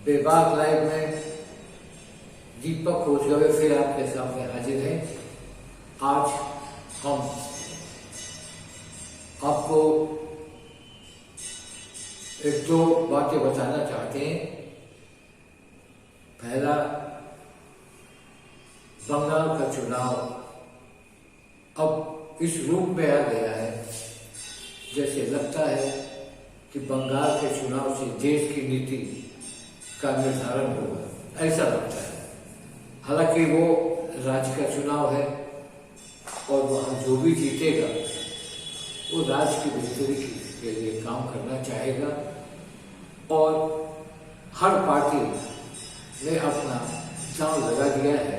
बेबाक लाइव में दीपक खोजगवे फिर आपके सामने हाजिर है। आज हम आपको एक दो बातें बताना चाहते हैं। पहला, बंगाल का चुनाव अब इस रूप में आ गया है जैसे लगता है कि बंगाल के चुनाव से देश की नीति का निर्धारण होगा, ऐसा लगता है। हालांकि वो राज्य का चुनाव है और वहाँ जो भी जीतेगा वो राज्य की बेहतरी के लिए काम करना चाहेगा और हर पार्टी ने अपना दांव लगा दिया है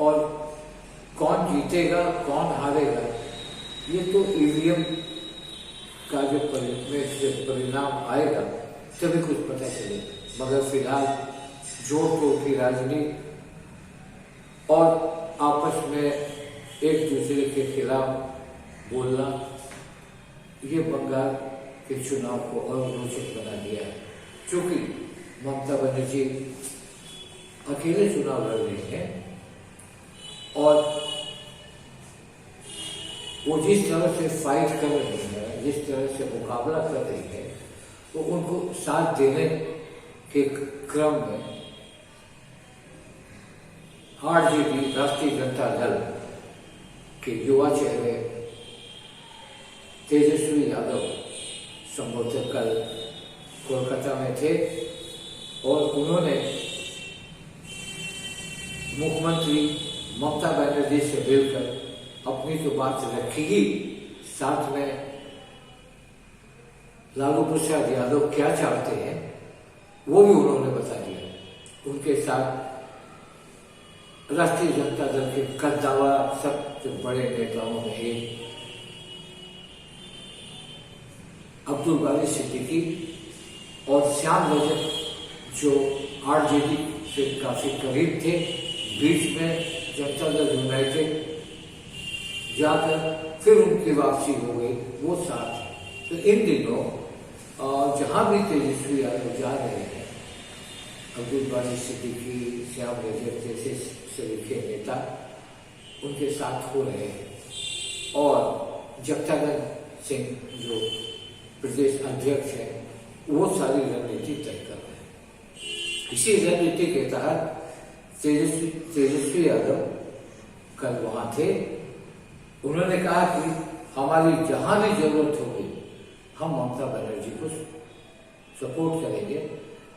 और कौन जीतेगा कौन हारेगा ये तो ईवीएम का जो परिणाम आएगा तभी कुछ पता चलेगा। मगर फिलहाल जोड़ तोड़ की राजनीति और आपस में एक दूसरे के खिलाफ बोलना ये बंगाल के चुनाव को और रोचक बना दिया है। क्योंकि ममता बनर्जी अकेले चुनाव लड़ रही है और वो जिस तरह से फाइट कर रही है, जिस तरह से मुकाबला कर रही है, तो उनको साथ देने के क्रम में आरजेडी राष्ट्रीय जनता दल के युवा चेहरे तेजस्वी यादव संभवतः कल कोलकाता में थे और उन्होंने मुख्यमंत्री ममता बनर्जी से मिलकर अपनी तो बात रखी ही, साथ में लालू प्रसाद यादव क्या चाहते हैं वो भी उन्होंने बता दिया। उनके साथ राष्ट्रीय जनता दल के कद्दावर सबसे बड़े नेताओं में एक अब्दुल बारी सिद्दीकी और श्याम रजक जो आरजेडी से काफी करीब थे, बीच में जनता दल यूनाइटेड जाकर फिर उनकी वापसी हो गई, वो साथ है। तो इन दिनों जहां भी तेजस्वी यादव जा रहे हैं, अब्दुल बारी सिद्दीकी, श्याम रजक जैसे सलीके नेता उनके साथ हो रहे हैं और जगदानंद सिंह जो प्रदेश अध्यक्ष है वो सारी रणनीति तय कर रहे हैं। इसी रणनीति के तहत तेजस्वी यादव कल वहां थे। उन्होंने कहा कि हमारी जहां भी जरूरत होगी हम ममता बनर्जी को सपोर्ट करेंगे,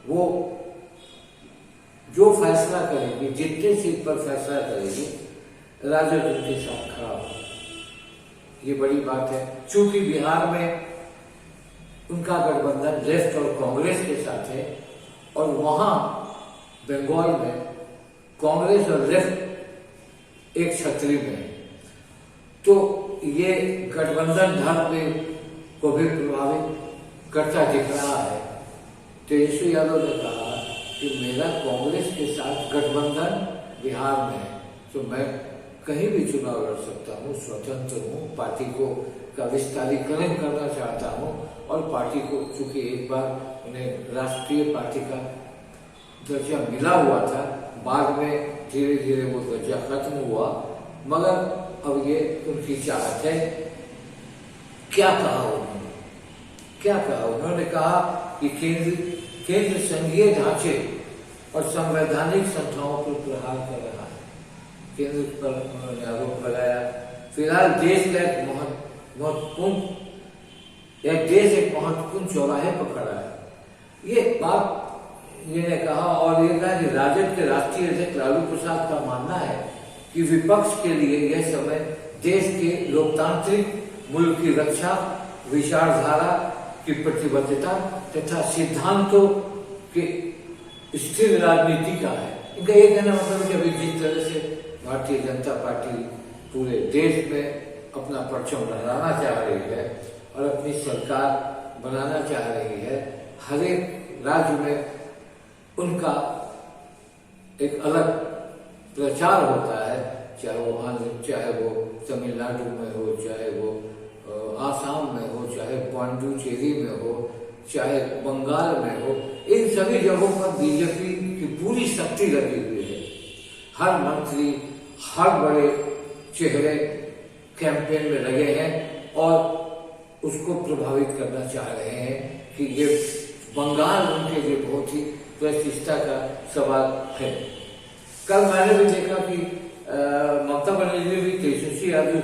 वो जो फैसला करेंगे, जितने सीट पर फैसला करेंगे, राजद उनके साथ खड़ा होगा। ये बड़ी बात है। चूंकि बिहार में उनका गठबंधन लेफ्ट और कांग्रेस के साथ है और वहां बंगाल में कांग्रेस और लेफ्ट एक छतरी में है, तो ये गठबंधन धर्म को भी प्रभावित करता दिख रहा है। तेजस्वी यादव ने कहा कि मेरा कांग्रेस के साथ गठबंधन बिहार में है, तो मैं कहीं भी चुनाव लड़ सकता हूँ, स्वतंत्र हूँ, पार्टी को का विस्तारीकरण करना चाहता हूँ और पार्टी को, चूंकि एक बार उन्हें राष्ट्रीय पार्टी का दर्जा मिला हुआ था, बाद में धीरे धीरे वो दर्जा खत्म हुआ, मगर अब ये उनकी चाहत है। क्या कहा उन्होंने? क्या कहा उन्होंने? कहा कि केंद्र संघीय ढांचे और संवैधानिक संस्थाओं पर प्रहार कर रहा है। केंद्र पर उन्होंने आरोप लगाया। फिलहाल देश का एक महत्वपूर्ण चौराहे पर खड़ा है। ये बात ने कहा और ये कहा कि राजद के राष्ट्रीय अध्यक्ष लालू प्रसाद का मानना है कि विपक्ष के लिए यह समय देश के लोकतांत्रिक मूल्य की रक्षा, विचारधारा की प्रतिबद्धता तथा सिद्धांतों के स्थिर राजनीति का है। इनका ये कहना मतलब कि अभी जिस तरह से भारतीय जनता पार्टी पूरे देश में अपना परचम लहराना चाह रही है और अपनी सरकार बनाना चाह रही है, हर एक राज्य में उनका एक अलग प्रचार होता है, चाहे वो आंध्र, चाहे वो तमिलनाडु में हो, चाहे वो आसाम में हो, चाहे पांडुचेरी में हो, चाहे बंगाल में हो, इन सभी जगहों पर बीजेपी की पूरी शक्ति लगी हुई है। हर मंत्री, हर बड़े चेहरे कैंपेन में लगे हैं और उसको प्रभावित करना चाह रहे हैं कि ये बंगाल उनके लिए बहुत ही प्रतिष्ठा का सवाल है। कल मैंने भी देखा कि ममता बनर्जी ने भी तेजस्वी यादव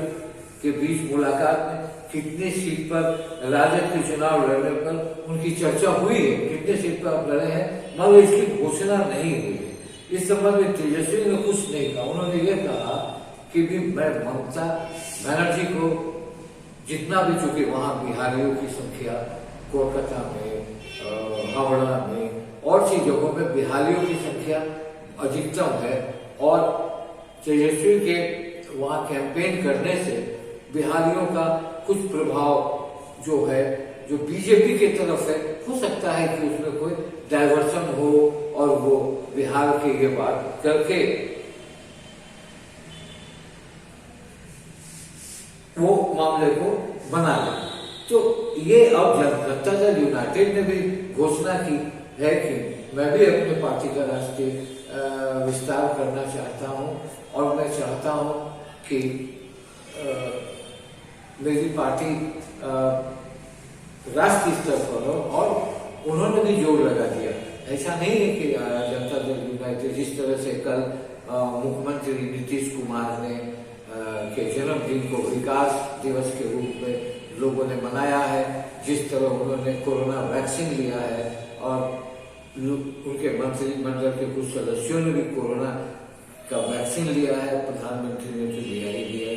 के बीच मुलाकात में कितने सीट पर राजद के चुनाव लड़ने पर उनकी चर्चा हुई है, कितने सीट पर आप लड़े हैं, मगर इसकी घोषणा नहीं हुई है। इस संबंध में तेजस्वी ने कुछ नहीं कहा। उन्होंने ये कहा कि भी मैं ममता बनर्जी को जितना भी, चूंकि वहां बिहारियों की संख्या कोलकाता में, हावड़ा में और सी जगहों में बिहारियों की संख्या अधिकतम है और तेजस्वी के वहां कैंपेन करने से बिहारियों का कुछ प्रभाव जो है, जो बीजेपी की तरफ है, हो सकता है कि उसमें कोई डाइवर्सन हो और वो बिहार की ये बात करके वो मामले को बना ले। तो ये अब जनता दल यूनाइटेड ने भी घोषणा की है कि मैं भी अपने पार्टी का राष्ट्रीय विस्तार करना चाहता हूं और मैं चाहता हूं कि मेरी पार्टी राष्ट्रीय स्तर पर हो, और उन्होंने भी जोर लगा दिया। ऐसा नहीं है कि जनता दल यूनाइटेड, जिस तरह से कल मुख्यमंत्री नीतीश कुमार ने के जन्मदिन को विकास दिवस के रूप में लोगों ने मनाया है, जिस तरह उन्होंने कोरोना वैक्सीन लिया है और उनके मंत्रिमंडल के कुछ सदस्यों ने भी कोरोना का वैक्सीन लिया है, प्रधानमंत्री ने तो लिया ही है।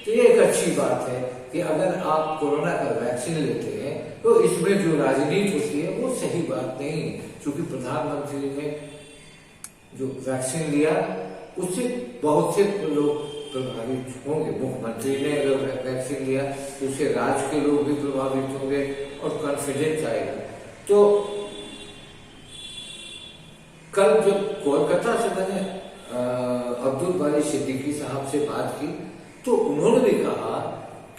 तो ये एक अच्छी बात है कि अगर आप कोरोना का वैक्सीन लेते हैं तो इसमें जो राजनीति होती है वो सही बात नहीं है, क्योंकि प्रधानमंत्री ने जो वैक्सीन लिया उससे बहुत से लोग प्रभावित होंगे। मुख्यमंत्री ने अगर वैक्सीन लिया तो उससे राज्य के लोग भी प्रभावित होंगे और कॉन्फिडेंस आएगा। तो कल जब कोलकाता से मैंने अब्दुल बारी सिद्दीकी साहब से बात की तो उन्होंने भी कहा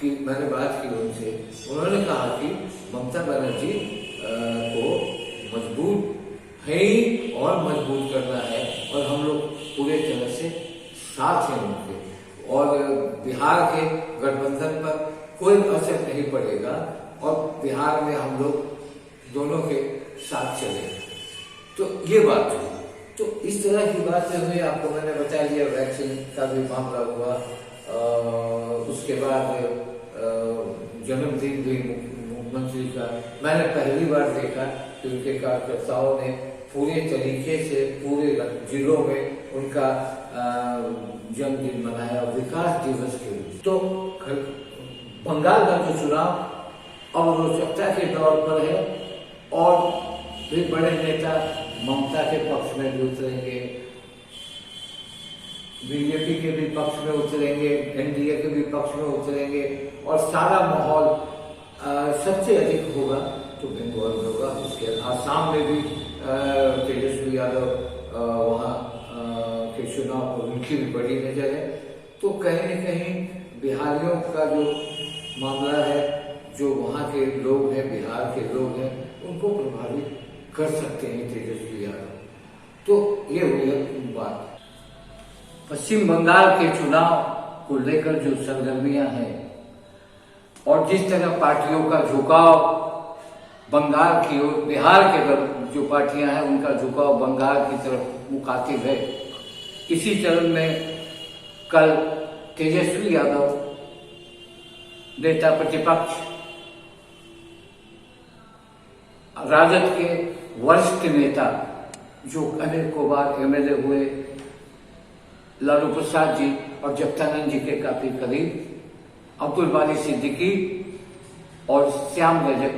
कि मैंने बात की उनसे, उन्होंने कहा कि ममता बनर्जी को मजबूत है ही और मजबूत करना है और हम लोग पूरे तरह से साथ हैं उनके, और बिहार के गठबंधन पर कोई असर नहीं पड़ेगा और बिहार में हम लोग दोनों के साथ चलेंगे। तो ये बात हुई। तो इस तरह की बातें हुई, आपको मैंने बता दिया। वैक्सीन का भी मामला हुआ, उसके बाद जन्मदिन भी मुख्यमंत्री का मैंने पहली बार देखा कि उनके कार्यकर्ताओं ने पूरे तरीके से पूरे जिलों में उनका जन्मदिन मनाया विकास दिवस के लिए। तो बंगाल का जो चुनाव अब रोचकता के दौर पर है और भी बड़े नेता ममता के पक्ष में भी उतरेंगे, बीजेपी के भी पक्ष में उतरेंगे, एनडीए के भी पक्ष में उतरेंगे और सारा माहौल सबसे अधिक होगा तो बंगाल में होगा। उसके आसाम में भी तेजस्वी यादव वहाँ के चुनाव पर उनकी भी बड़ी नजर है। तो कहीं न कहीं बिहारियों का जो मामला है, जो वहाँ के लोग हैं, बिहार के लोग हैं, उनको प्रभावित कर सकते हैं तेजस्वी यादव। तो ये हुई बात। पश्चिम बंगाल के चुनाव को लेकर जो सरगर्मियां हैं और जिस तरह पार्टियों का झुकाव बंगाल की ओर, बिहार के जो पार्टियां हैं उनका झुकाव बंगाल की तरफ मुखातिब है, इसी चरण में कल तेजस्वी यादव नेता प्रतिपक्ष, राजद के वरिष्ठ नेता जो अनेकों बार एमएलए हुए, लालू प्रसाद जी और जगदानंद जी के काफी करीब, अब्दुल बारी सिद्दीकी और श्याम रजक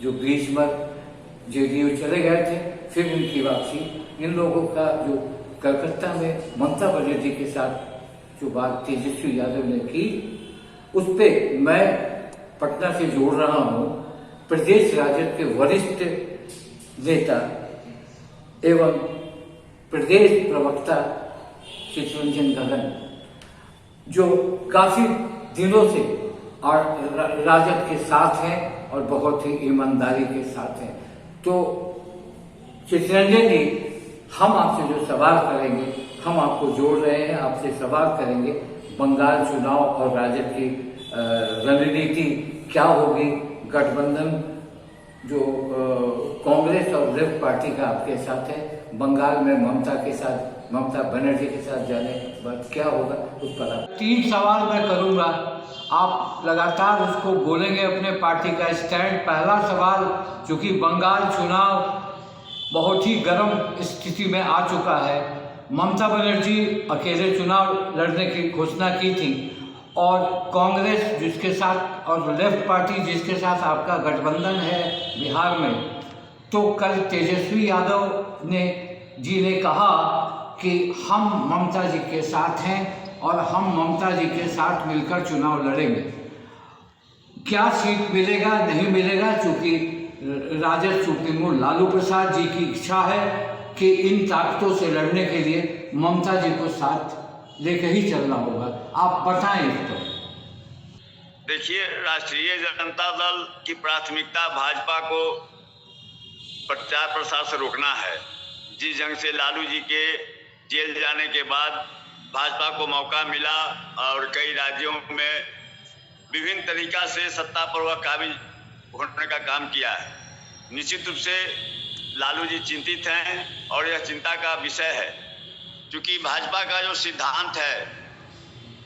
जो बीच में जेडीयू चले गए थे, फिर उनकी वापसी, इन लोगों का जो कलकत्ता में ममता बनर्जी के साथ जो बात तेजस्वी यादव ने की, उस पर मैं पटना से जोड़ रहा हूं प्रदेश राजद के वरिष्ठ नेता एवं प्रदेश प्रवक्ता चितरंजन गगन, जो काफी दिनों से राजद के साथ हैं और बहुत ही ईमानदारी के साथ हैं। तो चितरंजन जी, हम आपसे जो सवाल करेंगे, हम आपको जोड़ रहे हैं, आपसे सवाल करेंगे बंगाल चुनाव और राजद की रणनीति क्या होगी, गठबंधन जो कांग्रेस और लेफ्ट पार्टी का आपके साथ है, बंगाल में ममता बनर्जी के साथ जाने के बाद क्या होगा, उस पर आप 3 सवाल मैं करूंगा, आप लगातार उसको बोलेंगे अपने पार्टी का स्टैंड। पहला सवाल, चूंकि बंगाल चुनाव बहुत ही गर्म स्थिति में आ चुका है, ममता बनर्जी अकेले चुनाव लड़ने की घोषणा की थी और कांग्रेस जिसके साथ और लेफ्ट पार्टी जिसके साथ आपका गठबंधन है बिहार में, तो कल तेजस्वी यादव जी ने कहा कि हम ममता जी के साथ हैं और हम ममता जी के साथ मिलकर चुनाव लड़ेंगे। क्या सीट मिलेगा नहीं मिलेगा, चूंकि राजद सुप्रीमो लालू प्रसाद जी की इच्छा है कि इन ताकतों से लड़ने के लिए ममता जी को साथ लेकर ही चलना होगा, आप बताएं इस पर। देखिए, राष्ट्रीय जनता दल की प्राथमिकता भाजपा को प्रचार प्रसार से रोकना है। जिस ढंग से लालू जी के जेल जाने के बाद भाजपा को मौका मिला और कई राज्यों में विभिन्न तरीका से सत्ता पर वह काबिज होने का काम किया है, निश्चित रूप से लालू जी चिंतित हैं और यह चिंता का विषय है। क्योंकि भाजपा का जो सिद्धांत है,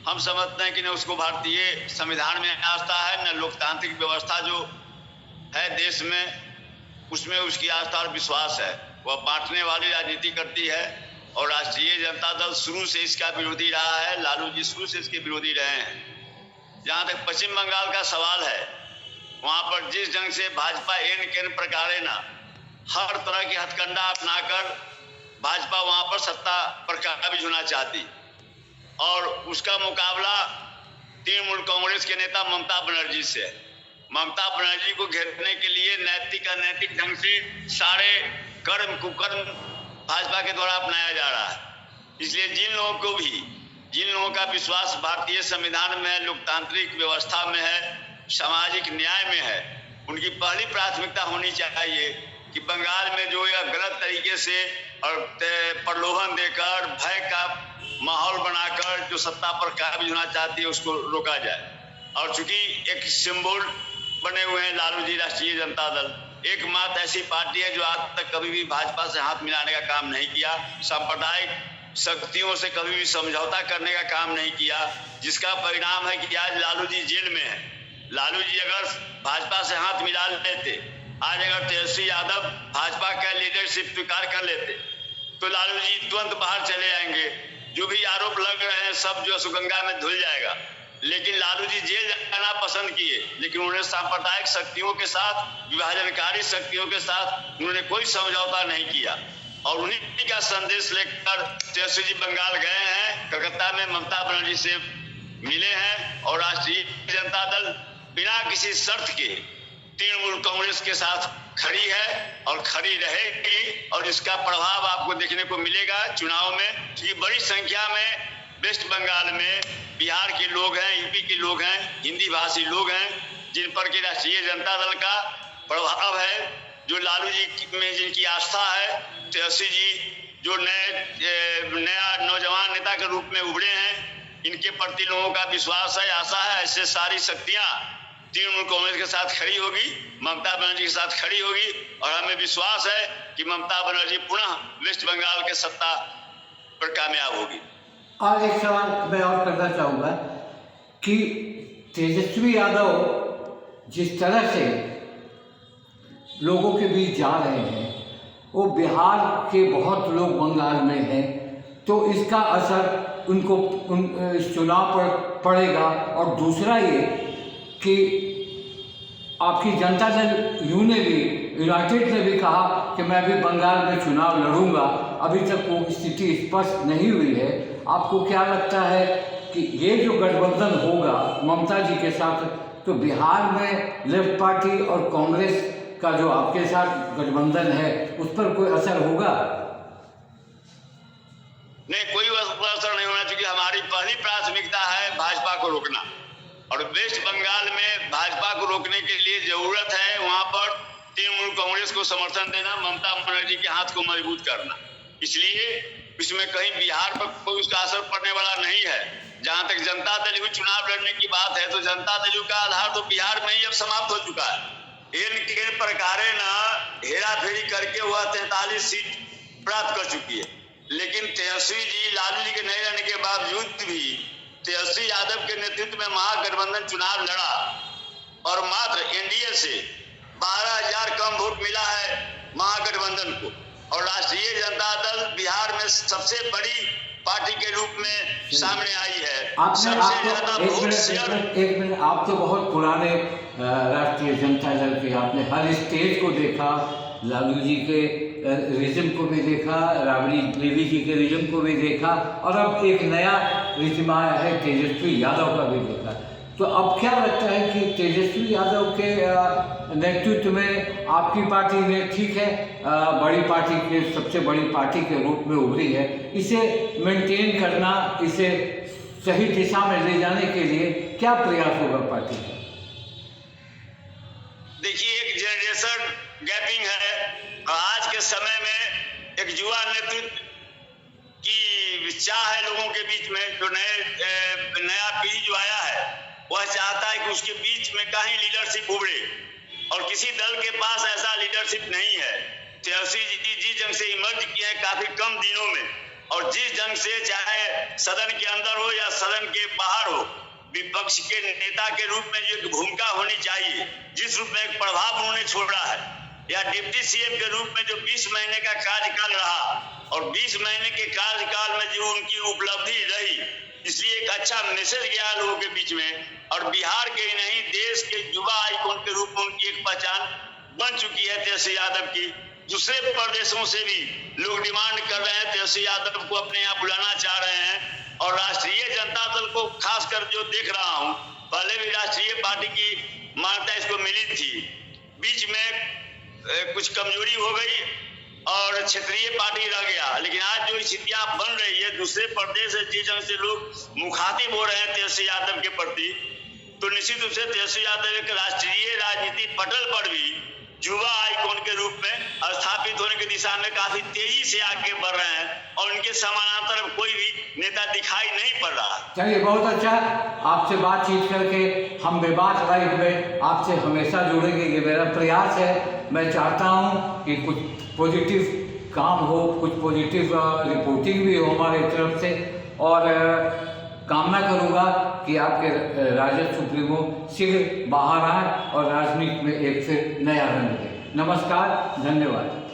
हम समझते हैं कि न उसको भारतीय संविधान में आस्था है, न लोकतांत्रिक व्यवस्था जो है देश में उसमें उसकी आस्था और विश्वास है। वह बांटने वाली राजनीति करती है और राष्ट्रीय जनता दल शुरू से इसका विरोधी रहा है, लालू जी शुरू से इसके विरोधी रहे हैं। जहाँ तक पश्चिम बंगाल का सवाल है, वहाँ पर जिस ढंग से भाजपा एन प्रकारे न हर तरह की हथकंडा अपनाकर भाजपा वहाँ पर सत्ता पर काबिज होना चाहती और उसका मुकाबला तृणमूल कांग्रेस के नेता ममता बनर्जी से है। ममता बनर्जी को घेरने के लिए नैतिक ढंग से सारे कर्म कुकर्म भाजपा के द्वारा अपनाया जा रहा है। इसलिए जिन लोगों का विश्वास भारतीय संविधान में, लोकतांत्रिक व्यवस्था में है, सामाजिक न्याय में है, उनकी पहली प्राथमिकता होनी चाहिए कि बंगाल में जो यह गलत तरीके से और प्रलोभन देकर भय का माहौल बनाकर जो सत्ता पर काबिज होना चाहती है उसको रोका जाए। और चूंकि एक सिंबल बने हुए हैं लालू जी, राष्ट्रीय जनता दल एकमात्र ऐसी पार्टी है जो आज तक कभी भी भाजपा से हाथ मिलाने का काम नहीं किया, सांप्रदायिक शक्तियों से कभी भी समझौता करने का काम नहीं किया, जिसका परिणाम है कि आज लालू जी जेल में है। लालू जी अगर भाजपा से हाथ मिला लेते, आज अगर तेजस्वी यादव भाजपा का लीडरशिप स्वीकार कर लेते, तो लालू जी तुरंत बाहर चले आएंगे। जो भी आरोप लग रहे हैं सब जो सुगंगा में धुल जाएगा। लेकिन लालू जी जेल जाना पसंद किए, लेकिन उन्होंने सांप्रदायिक शक्तियों के साथ, विभाजनकारी शक्तियों के साथ उन्होंने कोई समझौता नहीं किया और उन्हीं का संदेश लेकर तेजस्वी जी बंगाल गए हैं, कलकत्ता में ममता बनर्जी से मिले हैं और राष्ट्रीय जनता दल बिना किसी शर्त के तृणमूल कांग्रेस के साथ खड़ी है और खड़ी रहेगी और इसका प्रभाव आपको देखने को मिलेगा चुनाव में। क्योंकि बड़ी संख्या में वेस्ट बंगाल में बिहार के लोग हैं, यूपी के लोग हैं, हिंदी भाषी लोग हैं, जिन पर कि राष्ट्रीय जनता दल का प्रभाव है, जो लालू जी में जिनकी आस्था है, तेजस्वी जी जो नया नौजवान नेता के रूप में उभरे हैं, इनके प्रति लोगों का विश्वास है, आशा है। ऐसे सारी शक्तियां तृणमूल कांग्रेस के साथ खड़ी होगी, ममता बनर्जी के साथ खड़ी होगी और हमें विश्वास है कि ममता बनर्जी पुनः वेस्ट बंगाल के सत्ता पर कामयाब होगी। और एक सवाल मैं और करना चाहूँगा कि तेजस्वी यादव जिस तरह से लोगों के बीच जा रहे हैं, वो बिहार के बहुत लोग बंगाल में हैं, तो इसका असर उनको इस चुनाव पर पड़ेगा। और दूसरा ये कि आपकी जनता दल यूनाइटेड ने भी कहा कि मैं भी बंगाल में चुनाव लड़ूंगा, अभी तक वो स्थिति स्पष्ट नहीं हुई है। आपको क्या लगता है कि ये जो गठबंधन होगा ममता जी के साथ, तो बिहार में लेफ्ट पार्टी और कांग्रेस का जो आपके साथ गठबंधन है उस पर कोई असर होगा? नहीं, कोई असर नहीं होना, क्योंकि हमारी पहली प्राथमिकता है भाजपा को रोकना और वेस्ट बंगाल में भाजपा को रोकने के लिए जरूरत है वहां पर तृणमूल कांग्रेस को समर्थन देना, ममता बनर्जी के हाथ को मजबूत करना। इसलिए इसमें कहीं बिहार पर कोई उसका असर पड़ने वाला नहीं है। जहां तक जनता दल यू चुनाव लड़ने की बात है, तो जनता दल यू का आधार तो बिहार में ही अब समाप्त हो चुका है। इनके प्रकारे न हेरा फेरी करके वह 43 सीट प्राप्त कर चुकी है। लेकिन तेजस्वी जी, लालू जी के नहीं रहने के बावजूद भी तेजस्वी यादव के नेतृत्व में महागठबंधन चुनाव लड़ा और मात्र एनडीए से 12,000 कम वोट मिला है महागठबंधन को। और राष्ट्रीय जनता दल बिहार में सबसे बड़ी पार्टी के रूप में सामने आई है। सबसे ज्यादा वोट शेयर। एक मिनट, आप तो बहुत पुराने राष्ट्रीय जनता दल के, आपने हर स्टेज को देखा, लालू जी के रिज्म को भी देखा, राबड़ी देवी जी के रिज्म को भी देखा, और अब एक नया रिज्म आया है तेजस्वी यादव का भी देखा। तो अब क्या लगता है कि तेजस्वी यादव के नेतृत्व में आपकी पार्टी ने, ठीक है, बड़ी पार्टी के, सबसे बड़ी पार्टी के रूप में उभरी है, इसे मेंटेन करना, इसे सही दिशा में ले जाने के लिए क्या प्रयास होगा पार्टी का? देखिए, एक जनरेशन गैपिंग है। आज के समय में एक युवा नेतृत्व की चाह है लोगों के बीच में। जो नया पीढ़ी जो आया है, वह चाहता है कि उसके बीच में कहीं लीडरशिप उभरे, और किसी दल के पास ऐसा लीडरशिप नहीं है। तेजस्वी जी जिस जंग से इमर्ज किए हैं काफी कम दिनों में, और जिस जंग से, चाहे सदन के अंदर हो या सदन के बाहर हो, विपक्ष के नेता के रूप में जो एक भूमिका होनी चाहिए, जिस रूप में एक प्रभाव उन्होंने छोड़ा है, या डिप्टी सीएम के रूप में जो 20 महीने का कार्यकाल रहा, और 20 महीने के कार्यकाल में जो उनकी उपलब्धि रही, इसलिए एक अच्छा मैसेज गया लोगों के बीच में। और बिहार के ही नहीं, देश के युवा आइकॉन के रूप में उनकी एक पहचान बन चुकी है तेजस्वी यादव की। दूसरे प्रदेशों से भी लोग डिमांड कर रहे हैं, तेजस्वी यादव को अपने यहाँ बुलाना चाह रहे हैं। और राष्ट्रीय जनता दल को खासकर जो देख रहा हूँ, पहले भी राष्ट्रीय पार्टी की मान्यता इसको मिली थी, बीच में कुछ कमजोरी हो गई और क्षेत्रीय पार्टी रह गया। लेकिन आज जो स्थितियां बन रही है, दूसरे प्रदेश से जिस जंग से लोग मुखातिब हो रहे हैं तेजस्वी यादव के प्रति, तो निश्चित रूप से तेजस्वी यादव एक राष्ट्रीय राजनीति पटल पर भी युवा आइकॉन के रूप में स्थापित होने की दिशा में काफी तेजी से आगे बढ़ रहे हैं, और उनके समानांतर कोई भी नेता दिखाई नहीं पड़ रहा। चलिए, बहुत अच्छा, आपसे बातचीत करके हम बेबाक लाइफ में आपसे हमेशा जुड़ेंगे, ये मेरा प्रयास है। मैं चाहता हूँ कि कुछ पॉजिटिव काम हो, कुछ पॉजिटिव रिपोर्टिंग भी हो हमारे तरफ से, और कामना करूँगा कि आपके राजद सुप्रीमो शीघ्र बाहर आए और राजनीति में एक फिर नया रंग दे। नमस्कार, धन्यवाद।